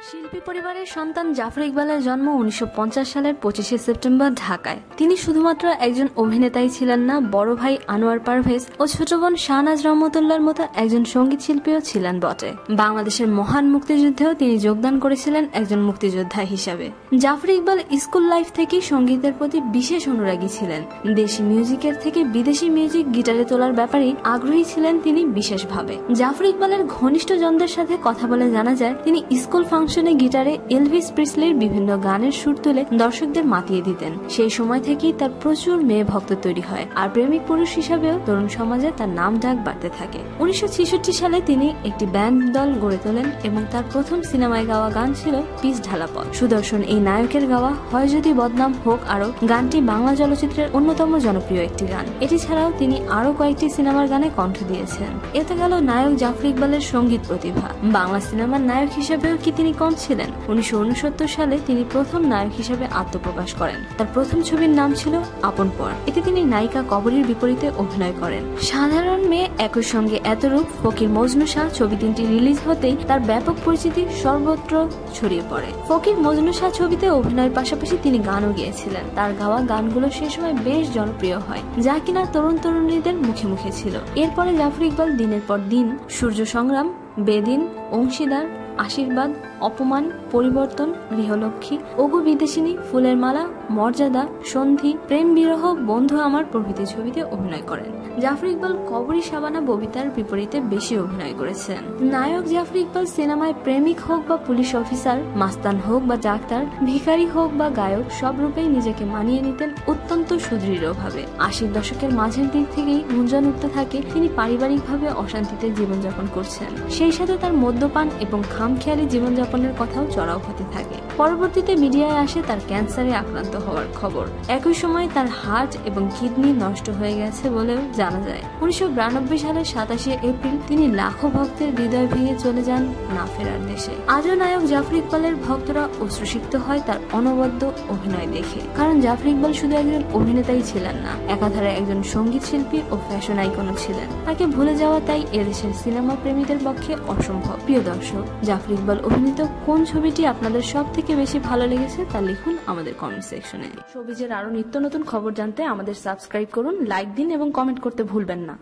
শিল্পী পরিবারের সন্তান জাফর ইকবালের জন্ম 1950 সালের 25শে সেপ্টেম্বর ঢাকায়। তিনি শুধুমাত্র একজন অভিনেতাই ছিলেন না, বড় ভাই আনোয়ার পারভেজ ও ছোট বোন শাহনাজ রহমতুল্লাহর মতো একজন সঙ্গীত শিল্পীও ছিলেন বটে। বাংলাদেশের মহান মুক্তিযুদ্ধেও তিনি যোগদান করেছিলেন একজন মুক্তিযোদ্ধা হিসাবে। জাফর ইকবাল স্কুল লাইফ থেকেই সঙ্গীতের প্রতি বিশেষ অনুরাগী ছিলেন। দেশি মিউজিকের থেকে বিদেশি মিউজিক গিটারে তোলার ব্যাপারে আগ্রহী ছিলেন তিনি বিশেষভাবে। জাফর ইকবালের ঘনিষ্ঠজনদের সাথে কথা বলে জানা যায়, তিনি স্কুল ফাংশনে গিটারে এলভিস প্রিসলির বিভিন্ন গানের সুর তুলে দর্শকদের মাতিয়ে দিতেন। সেই সময় থেকেই তার প্রচুর মেয়ে ভক্ত তৈরি হয়, আর প্রেমিক পুরুষ হিসাবেও তরুণ সমাজে তার নাম ডাক বাড়তে থাকে। 1966 সালে তিনি একটি ব্যান্ড দল গড়ে তোলেন এবং তার প্রথম সিনেমায় গাওয়া গান ছিল পিচ ঢালা পথ। সুদর্শন এই নায়কের গাওয়া হয় যদি বদনাম হোক আরো গানটি বাংলা চলচ্চিত্রের অন্যতম জনপ্রিয় একটি গান। এটি ছাড়াও তিনি আরো কয়েকটি সিনেমার গানে কণ্ঠ দিয়েছেন। এতে গেল নায়ক জাফর ইকবালের সঙ্গীত প্রতিভা। বাংলা সিনেমার নায়ক হিসেবেও কি তিনি কম ছিলেন? 1969 সালে তিনি প্রথম নায়ক হিসেবে আত্মপ্রকাশ করেন। তার প্রথম ছবির নাম ছিল আপন পর। এতে তিনি নায়িকা কবরীর বিপরীতে অভিনয় করেন। সাধারণ মেয়ে একই সঙ্গে এত রূপ, ফকির মজনু শাহ ছবি তিনটি রিলিজ হতেই তার ব্যাপক পরিচিতি সর্বত্র ছড়িয়ে পড়ে। ফকির মজনু শাহ ছবিতে অভিনয়ের পাশাপাশি তিনি গানও গেয়েছিলেন। তার গাওয়া গানগুলো সে সময় বেশ জনপ্রিয় হয়, যা কিনা তরুণ তরুণীদের মুখে মুখে ছিল। এরপরে জাফর ইকবাল দিনের পর দিন সূর্য সংগ্রাম, বেদিন, অংশীদার, আশীর্বাদ, অপমান, পরিবর্তন, গৃহলক্ষ্মী, ওগো বিদেশিনী, ফুলের মালা, মর্যাদা, সন্ধি, প্রেম বিরহ, বন্ধু আমার প্রভৃতি ছবিতে অভিনয় করেন। জাফর ইকবাল কবরী, শাবানা, ববিতার বিপরীতে বেশি অভিনয় করেছেন। নায়ক জাফর ইকবাল সিনেমায় প্রেমিক হোক বা পুলিশ অফিসার, মাস্তান হোক বা ডাক্তার, ভিখারি হোক বা গায়ক, সব রূপেই নিজেকে মানিয়ে নিতেন অত্যন্ত সুদৃঢ়ভাবে। 80 দশকের মাঝের দিক থেকেই গুঞ্জন উঠতে থাকে তিনি পারিবারিকভাবে অশান্তিতে জীবনযাপন করছেন। সেই সাথে তার মদ্যপান এবং খামখেয়ালি জীবনযাপনের কথাও চড়াও হতে থাকে। পরবর্তীতে মিডিয়ায় আসে তার ক্যান্সারে আক্রান্ত হওয়ার খবর। একই সময় তার হার্ট এবং কিডনি নষ্ট হয়ে গেছে বলেও জানা যায়। 1992 সালের 27শে এপ্রিল তিনি লাখো ভক্তের হৃদয় ভেঙে চলে যান না ফেরার দেশে। আজও নায়ক জাফর ইকবালের ভক্তরা অশ্রুসিক্ত হয় তার অনবদ্য অভিনয় দেখে। কারণ জাফর ইকবাল শুধু একজন অভিনেতাই ছিলেন না, একাধারে একজন সঙ্গীত শিল্পী ও ফ্যাশন আইকনও ছিলেন। তাকে ভুলে যাওয়া তাই এদেশের সিনেমা প্রেমীদের পক্ষে অসম্ভব। প্রিয় দর্শক, জাফর ইকবাল অভিনীত কোন ছবিটি আপনাদের সব থেকে বেশি ভালো লেগেছে তা লিখুন আমাদের কমেন্ট সেকশনে। শোবিজের আরো নিত্য নতুন খবর জানতে আমাদের সাবস্ক্রাইব করুন, লাইক দিন এবং কমেন্ট করতে ভুলবেন না।